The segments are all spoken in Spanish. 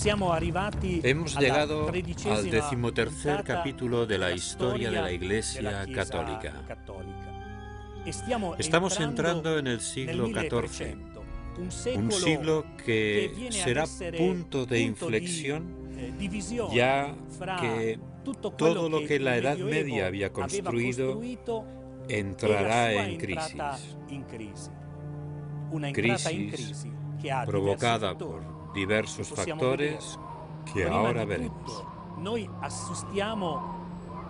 Hemos llegado al 13º capítulo de la historia de la Iglesia Católica. Estamos entrando en el siglo XIV, un siglo que será punto de inflexión, ya que todo lo que la Edad Media había construido entrará en crisis. Crisis provocada por diversos factores que ahora veremos.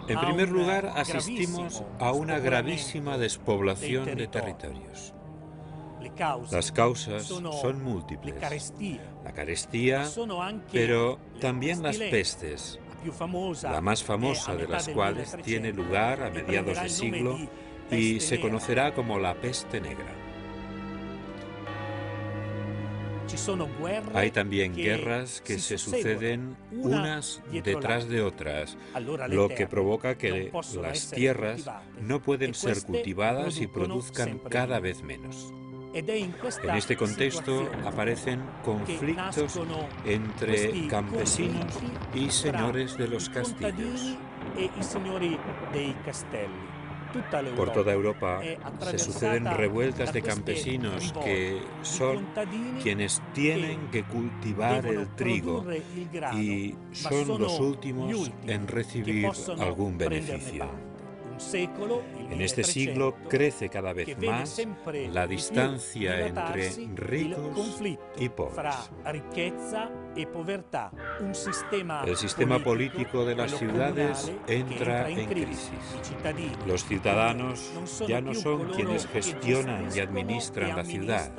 En primer lugar, asistimos a una gravísima despoblación de territorios. Las causas son múltiples. La carestía, pero también las pestes, la más famosa de las cuales tiene lugar a mediados de siglo y se conocerá como la peste negra. Hay también guerras que se suceden unas detrás de otras, lo que provoca que las tierras no pueden ser cultivadas y produzcan cada vez menos. En este contexto aparecen conflictos entre campesinos y señores de los castillos. Por toda Europa se suceden revueltas de campesinos que son quienes tienen que cultivar el trigo y son los últimos en recibir algún beneficio. En este siglo crece cada vez más la distancia entre ricos y pobres. El sistema político de las ciudades entra en crisis. Los ciudadanos ya no son quienes gestionan y administran la ciudad.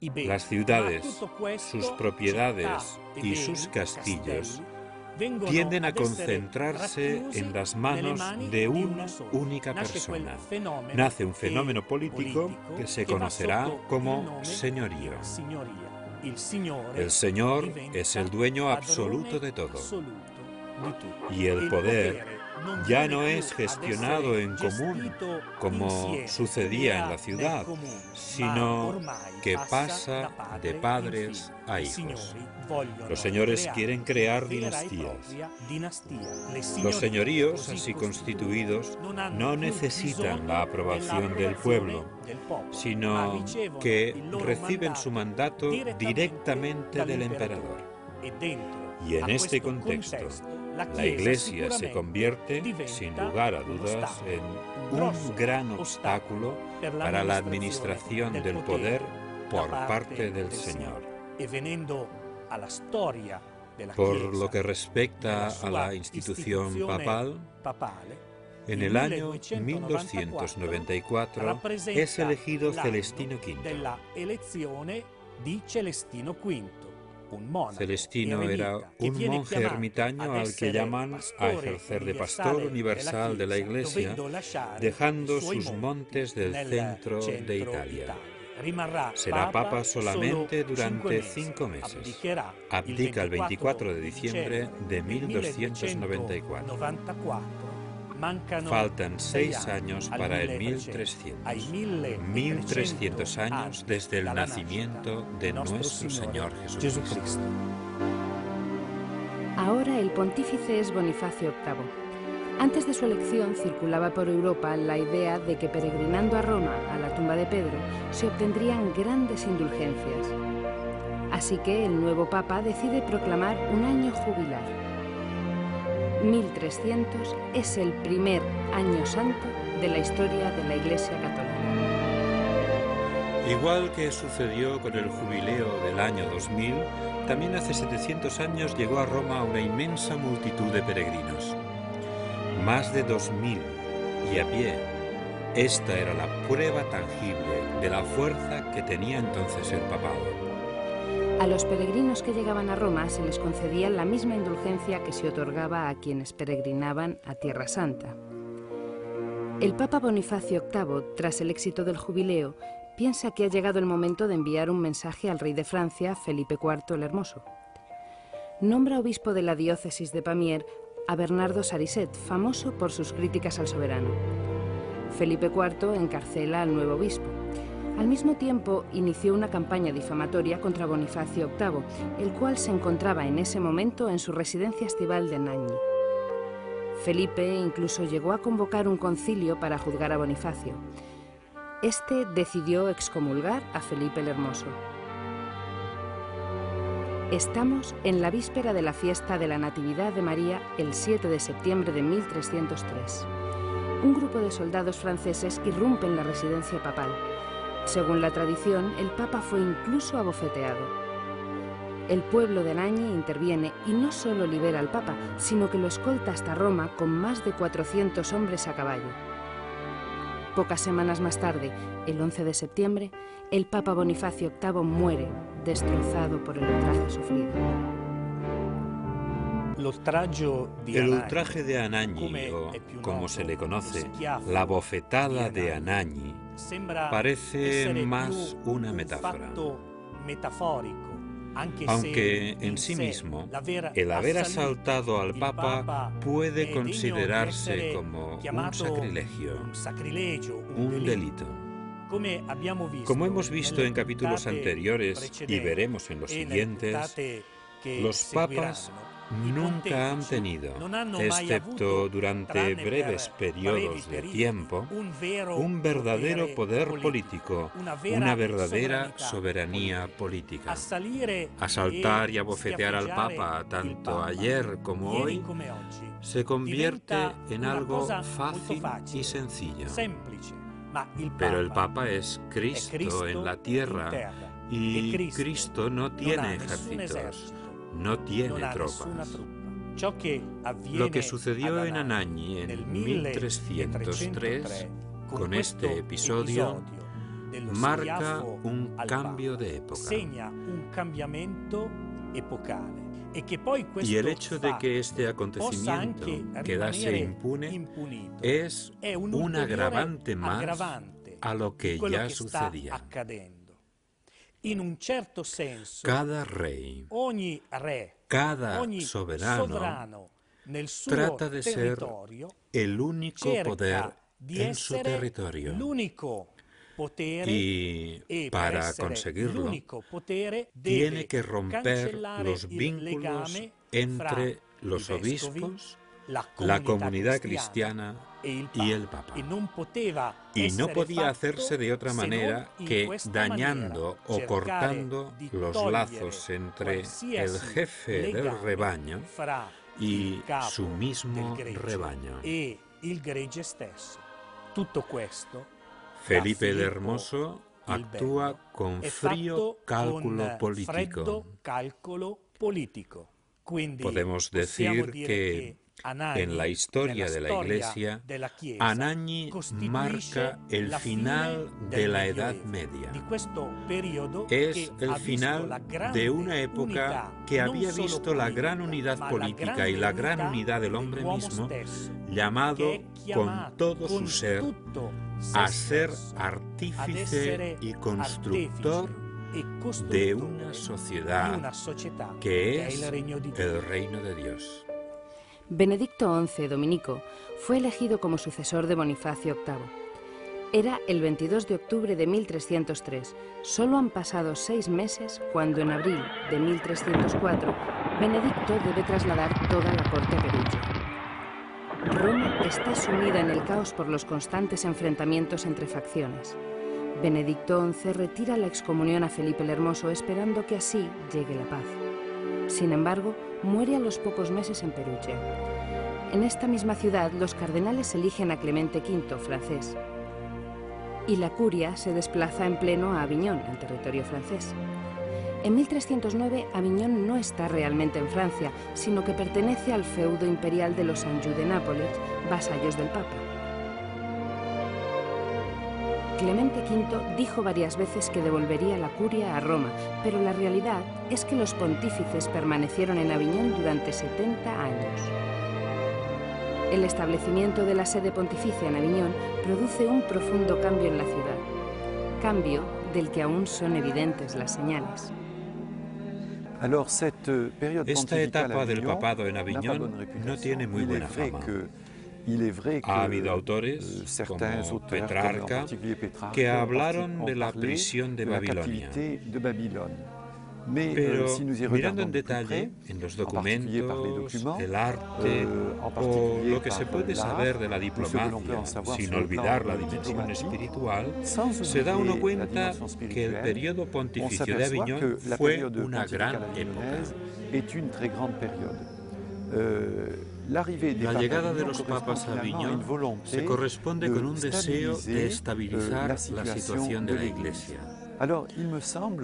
Las ciudades, sus propiedades y sus castillos tienden a concentrarse en las manos de una única persona. Nace un fenómeno político que se conocerá como señorío. El señor es el dueño absoluto de todo. Y el poder ya no es gestionado en común, como sucedía en la ciudad, sino que pasa de padres a hijos. Los señores quieren crear dinastías. Los señoríos, así constituidos, no necesitan la aprobación del pueblo, sino que reciben su mandato directamente del emperador. Y en este contexto, la Iglesia se convierte, sin lugar a dudas, en un gran obstáculo para la administración del poder por parte del Señor. Por lo que respecta a la institución papal, en el año 1294 es elegido Celestino V. Celestino era un monje ermitaño al que llaman a ejercer de pastor universal de la Iglesia, dejando sus montes del centro de Italia. Será papa solamente durante 5 meses. Abdica el 24 de diciembre de 1294. Faltan 6 años para el 1300. 1300 años desde el nacimiento de nuestro Señor Jesucristo. Ahora el pontífice es Bonifacio VIII. Antes de su elección circulaba por Europa la idea de que peregrinando a Roma, a la tumba de Pedro, se obtendrían grandes indulgencias. Así que el nuevo papa decide proclamar un año jubilar. 1300 es el primer año santo de la historia de la Iglesia Católica. Igual que sucedió con el jubileo del año 2000, también hace 700 años llegó a Roma una inmensa multitud de peregrinos. Más de 2000 y a pie. Esta era la prueba tangible de la fuerza que tenía entonces el papado. A los peregrinos que llegaban a Roma se les concedía la misma indulgencia que se otorgaba a quienes peregrinaban a Tierra Santa. El Papa Bonifacio VIII, tras el éxito del jubileo, piensa que ha llegado el momento de enviar un mensaje al rey de Francia, Felipe IV el Hermoso. Nombra obispo de la diócesis de Pamiers a Bernardo Sarisset, famoso por sus críticas al soberano. Felipe IV encarcela al nuevo obispo. Al mismo tiempo, inició una campaña difamatoria contra Bonifacio VIII, el cual se encontraba en ese momento en su residencia estival de Anagni. Felipe incluso llegó a convocar un concilio para juzgar a Bonifacio. Este decidió excomulgar a Felipe el Hermoso. Estamos en la víspera de la fiesta de la Natividad de María, el 7 de septiembre de 1303. Un grupo de soldados franceses irrumpe en la residencia papal. Según la tradición, el Papa fue incluso abofeteado. El pueblo de Anagni interviene y no solo libera al Papa, sino que lo escolta hasta Roma con más de 400 hombres a caballo. Pocas semanas más tarde, el 11 de septiembre, el Papa Bonifacio VIII muere, destrozado por el ultraje sufrido. El ultraje de Anagni, o como se le conoce, la bofetada de Anagni, parece más una metáfora. Aunque en sí mismo, el haber asaltado al Papa puede considerarse como un sacrilegio, un delito. Como hemos visto en capítulos anteriores y veremos en los siguientes, los papas nunca han tenido, excepto durante breves periodos de tiempo, un verdadero poder político, una verdadera soberanía política. Asaltar y abofetear al Papa, tanto ayer como hoy, se convierte en algo fácil y sencillo. Pero el Papa es Cristo en la tierra y Cristo no tiene ejércitos. No tiene tropas. Lo que sucedió en Anagni en 1303, con este episodio, marca un cambio de época. Y el hecho de que este acontecimiento quedase impune es un agravante más a lo que ya sucedía. Cada rey, cada soberano trata de ser el único poder en su territorio. Y para conseguirlo, tiene que romper los vínculos entre los obispos, la comunidad cristiana y el Papa. Y no podía hacerse de otra manera que dañando o cortando los lazos entre el jefe del rebaño y su mismo rebaño. Felipe el Hermoso actúa con frío cálculo político. Podemos decir que en la historia de la Iglesia, Anagni marca el final de la Edad Media. Es el final de una época que había visto la gran unidad política y la gran unidad del hombre mismo, llamado con todo su ser a ser artífice y constructor de una sociedad que es el reino de Dios. Benedicto XI, dominico, fue elegido como sucesor de Bonifacio VIII. Era el 22 de octubre de 1303. Solo han pasado 6 meses cuando en abril de 1304 Benedicto debe trasladar toda la corte a Perugia. Roma está sumida en el caos por los constantes enfrentamientos entre facciones. Benedicto XI retira la excomunión a Felipe el Hermoso esperando que así llegue la paz. Sin embargo, muere a los pocos meses en Perugia. En esta misma ciudad, los cardenales eligen a Clemente V, francés, y la curia se desplaza en pleno a Aviñón, en territorio francés. En 1309, Aviñón no está realmente en Francia, sino que pertenece al feudo imperial de los Anjou de Nápoles, vasallos del Papa. Clemente V dijo varias veces que devolvería la curia a Roma, pero la realidad es que los pontífices permanecieron en Aviñón durante 70 años. El establecimiento de la sede pontificia en Aviñón produce un profundo cambio en la ciudad, cambio del que aún son evidentes las señales. Esta etapa del papado en Aviñón no tiene muy buena fama. Ha habido autores, como Petrarca, que hablaron de la prisión de Babilonia. Pero mirando en detalle en los documentos, el arte o lo que se puede saber de la diplomacia, sin olvidar la dimensión espiritual, se da uno cuenta que el periodo pontificio de Aviñón fue una gran época. La llegada de los papas a Aviñón se corresponde con un deseo de estabilizar la situación de la Iglesia.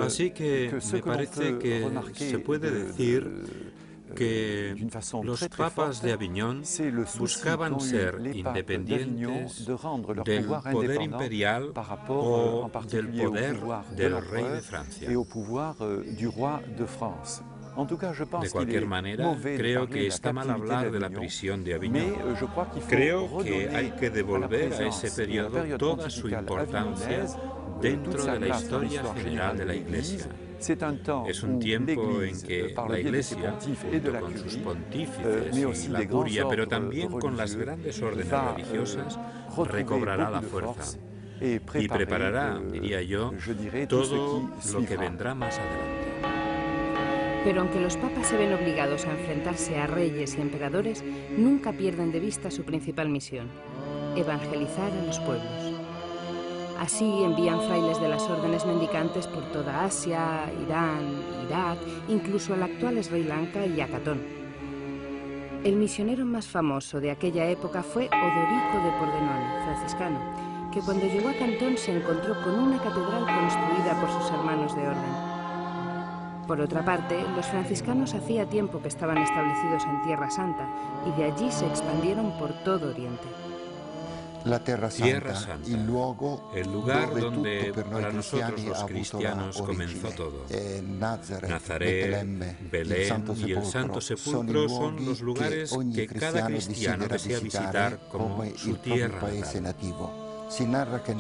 Así que me parece que se puede decir que los papas de Aviñón buscaban ser independientes del poder imperial o del poder del rey de Francia. De cualquier manera, creo que está mal hablar de la prisión de Aviñón. Creo que hay que devolver a ese periodo toda su importancia dentro de la historia general de la Iglesia. Es un tiempo en que la Iglesia, junto con sus pontífices y la curia, pero también con las grandes órdenes religiosas, recobrará la fuerza y preparará, diría yo, todo lo que vendrá más adelante. Pero aunque los papas se ven obligados a enfrentarse a reyes y emperadores, nunca pierden de vista su principal misión: evangelizar a los pueblos. Así envían frailes de las órdenes mendicantes por toda Asia, Irán, Irak, incluso al actual Sri Lanka y a Catón. El misionero más famoso de aquella época fue Odorico de Pordenone, franciscano, que cuando llegó a Cantón se encontró con una catedral construida por sus hermanos de orden. Por otra parte, los franciscanos hacía tiempo que estaban establecidos en Tierra Santa y de allí se expandieron por todo Oriente. La Tierra Santa, el lugar donde para nosotros los cristianos comenzó todo. Nazaret, Belén y el Santo Sepulcro son los lugares que cada cristiano desea visitar como su tierra natal. Se narra que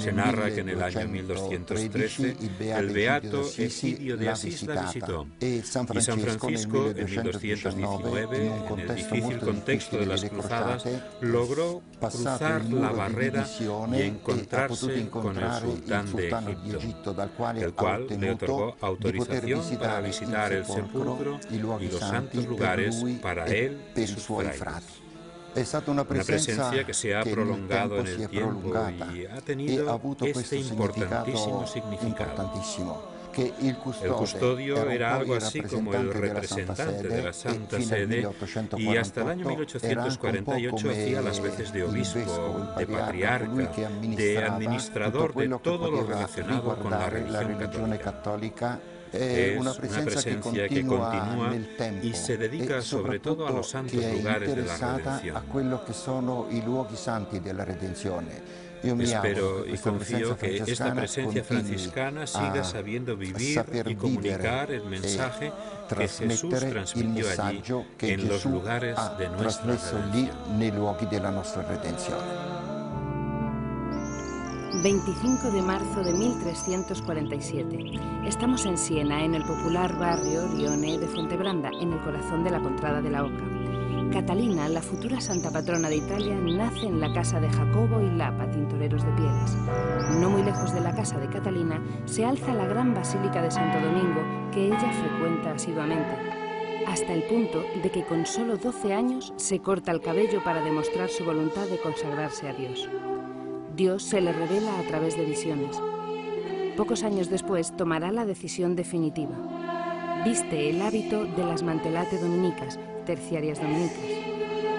en el año 1213 el beato Egidio de Asís la visitó y San Francisco en 1219, en el difícil contexto de las cruzadas, logró cruzar la barrera y encontrarse con el sultán de Egipto, el cual le otorgó autorización para visitar el sepulcro y los santos lugares para él y sus frailes. Una presencia que se ha prolongado en el tiempo y ha tenido este importantísimo significado. El custodio era algo así como el representante de la Santa Sede y hasta el año 1848 hacía las veces de obispo, de patriarca, de administrador de todo lo relacionado con la religión católica. Es una presencia que continúa y se dedica sobre todo a los santos lugares de la redención. Espero y confío que esta presencia franciscana siga sabiendo vivir y comunicar el mensaje que Jesús transmitió allí en los lugares de nuestra redención. 25 de marzo de 1347. Estamos en Siena, en el popular barrio Rione de Fuentebranda, en el corazón de la contrada de la Oca. Catalina, la futura santa patrona de Italia, nace en la casa de Jacobo y Lapa, tintoreros de pieles. No muy lejos de la casa de Catalina se alza la gran basílica de Santo Domingo, que ella frecuenta asiduamente, hasta el punto de que con solo 12 años se corta el cabello para demostrar su voluntad de consagrarse a Dios. Dios se le revela a través de visiones. Pocos años después tomará la decisión definitiva. Viste el hábito de las mantelate dominicas, terciarias dominicas,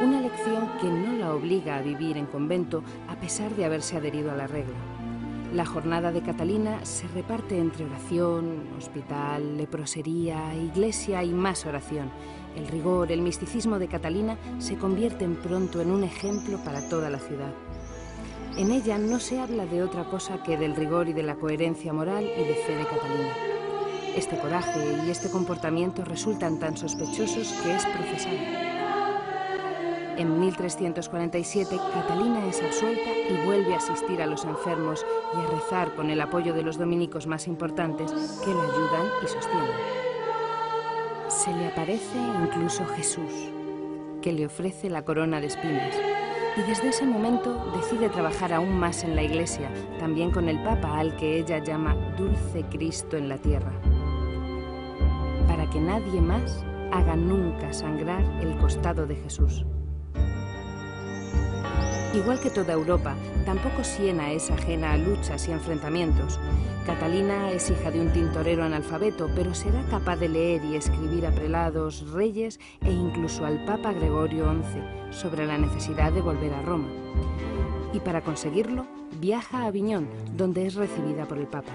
una elección que no la obliga a vivir en convento a pesar de haberse adherido a la regla. La jornada de Catalina se reparte entre oración, hospital, leprosería, iglesia y más oración. El rigor, el misticismo de Catalina se convierten pronto en un ejemplo para toda la ciudad. En ella no se habla de otra cosa que del rigor y de la coherencia moral y de fe de Catalina. Este coraje y este comportamiento resultan tan sospechosos que es procesada. En 1347, Catalina es absuelta y vuelve a asistir a los enfermos y a rezar con el apoyo de los dominicos más importantes que la ayudan y sostienen. Se le aparece incluso Jesús, que le ofrece la corona de espinas. Y desde ese momento decide trabajar aún más en la Iglesia, también con el Papa, al que ella llama Dulce Cristo en la tierra, para que nadie más haga nunca sangrar el costado de Jesús. Igual que toda Europa, tampoco Siena es ajena a luchas y enfrentamientos. Catalina es hija de un tintorero analfabeto, pero será capaz de leer y escribir a prelados, reyes e incluso al Papa Gregorio XI sobre la necesidad de volver a Roma. Y para conseguirlo, viaja a Aviñón, donde es recibida por el Papa.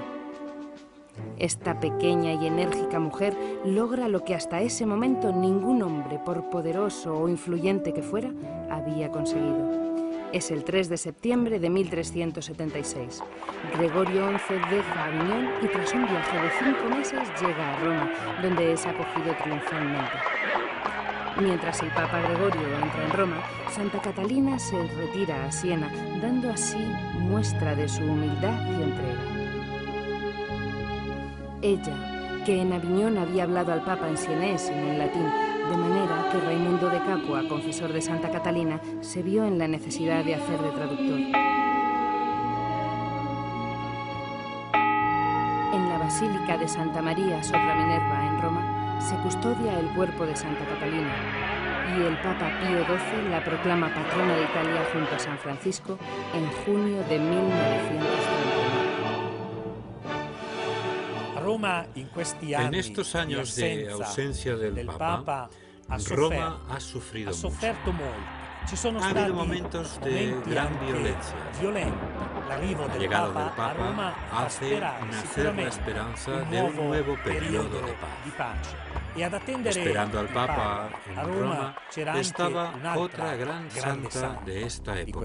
Esta pequeña y enérgica mujer logra lo que hasta ese momento ningún hombre, por poderoso o influyente que fuera, había conseguido. Es el 3 de septiembre de 1376. Gregorio XI deja Aviñón y tras un viaje de 5 meses llega a Roma, donde es acogido triunfalmente. Mientras el Papa Gregorio entra en Roma, Santa Catalina se retira a Siena, dando así muestra de su humildad y entrega. Ella, que en Aviñón había hablado al Papa en sienés y en latín, de manera que Raimundo de Capua, confesor de Santa Catalina, se vio en la necesidad de hacer de traductor. En la Basílica de Santa María sopra Minerva, en Roma, se custodia el cuerpo de Santa Catalina y el Papa Pío XII la proclama patrona de Italia junto a San Francisco en junio de 1939. En estos años de ausencia del Papa, Roma ha sufrido mucho. Ha habido momentos de gran violencia. La llegada del Papa hace nacer la esperanza de un nuevo periodo de paz. Esperando al Papa en Roma estaba otra gran santa de esta época,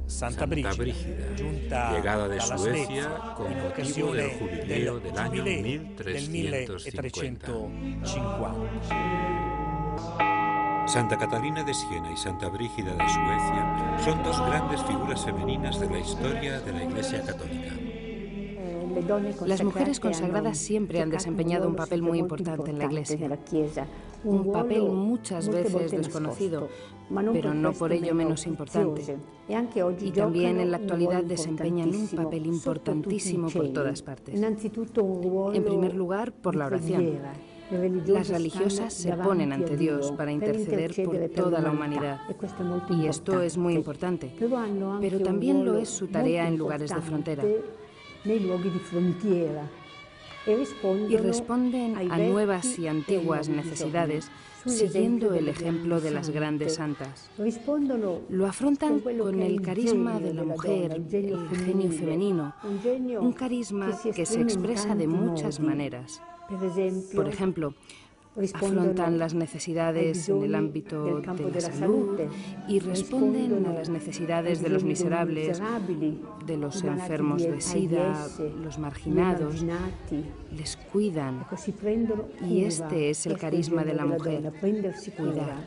Santa Brígida, llegada de Suecia con motivo del jubileo del año 1350. Santa Catalina de Siena y Santa Brígida de Suecia son dos grandes figuras femeninas de la historia de la Iglesia Católica. Las mujeres consagradas siempre han desempeñado un papel muy importante en la Iglesia, un papel muchas veces desconocido, pero no por ello menos importante. Y también en la actualidad desempeñan un papel importantísimo por todas partes. En primer lugar, por la oración. Las religiosas se ponen ante Dios para interceder por toda la humanidad, y esto es muy importante, pero también lo es su tarea en lugares de frontera. Y responden a nuevas y antiguas necesidades siguiendo el ejemplo de las grandes santas. Lo afrontan con el carisma de la mujer, el genio femenino, un carisma que se expresa de muchas maneras. Por ejemplo, afrontan las necesidades en el ámbito de la salud y responden a las necesidades de los miserables, de los enfermos de SIDA, los marginados, les cuidan. Y este es el carisma de la mujer, cuidar.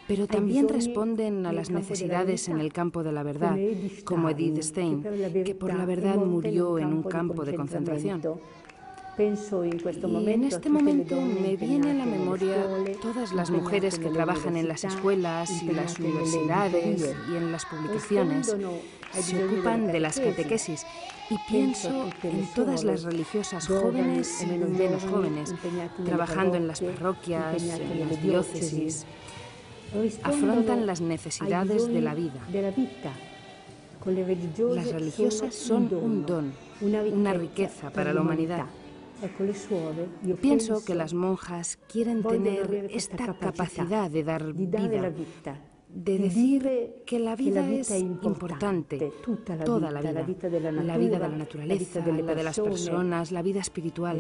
Pero también responden a las necesidades en el campo de la verdad, como Edith Stein, que por la verdad murió en un campo de concentración. Y en este momento me viene a la memoria todas las mujeres que trabajan en las escuelas y las universidades y en las publicaciones, se ocupan de las catequesis, y pienso en todas las religiosas jóvenes y menos jóvenes, trabajando en las parroquias, en las diócesis, afrontan las necesidades de la vida. Las religiosas son un don, una riqueza para la humanidad. Pienso que las monjas quieren tener esta capacidad de dar vida, de decir que la vida es importante, toda la vida de la naturaleza, la de las personas, la vida espiritual.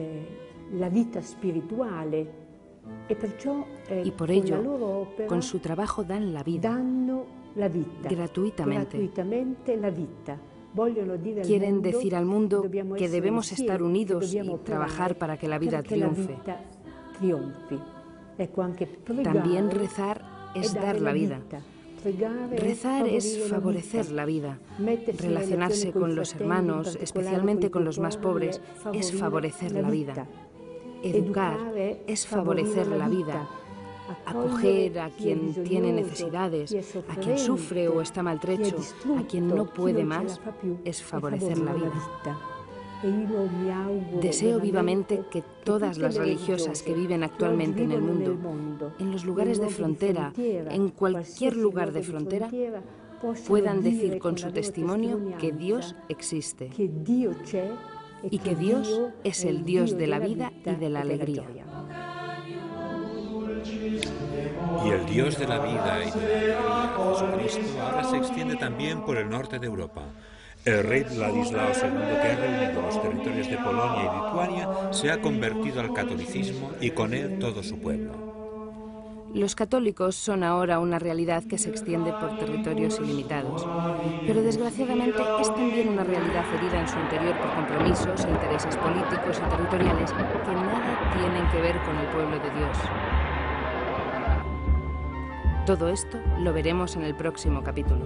Y por ello, con su trabajo dan la vida, gratuitamente. Quieren decir al mundo que debemos estar unidos y trabajar para que la vida triunfe. También rezar es dar la vida. Rezar es favorecer la vida. Relacionarse con los hermanos, especialmente con los más pobres, es favorecer la vida. Educar es favorecer la vida. acoger a quien tiene necesidades, a quien sufre o está maltrecho, a quien no puede más, es favorecer la vida. Deseo vivamente que todas las religiosas que viven actualmente en el mundo, en los lugares de frontera, en cualquier lugar de frontera, puedan decir con su testimonio que Dios existe y que Dios es el Dios de la vida y de la alegría. Y el Dios de la vida y de la alegría, Jesucristo, ahora se extiende también por el norte de Europa. El rey Ladislao II, que ha reunido los territorios de Polonia y Lituania, se ha convertido al catolicismo y con él todo su pueblo. Los católicos son ahora una realidad que se extiende por territorios ilimitados, pero desgraciadamente es también una realidad herida en su interior por compromisos e intereses políticos y territoriales que nada tienen que ver con el pueblo de Dios. Todo esto lo veremos en el próximo capítulo.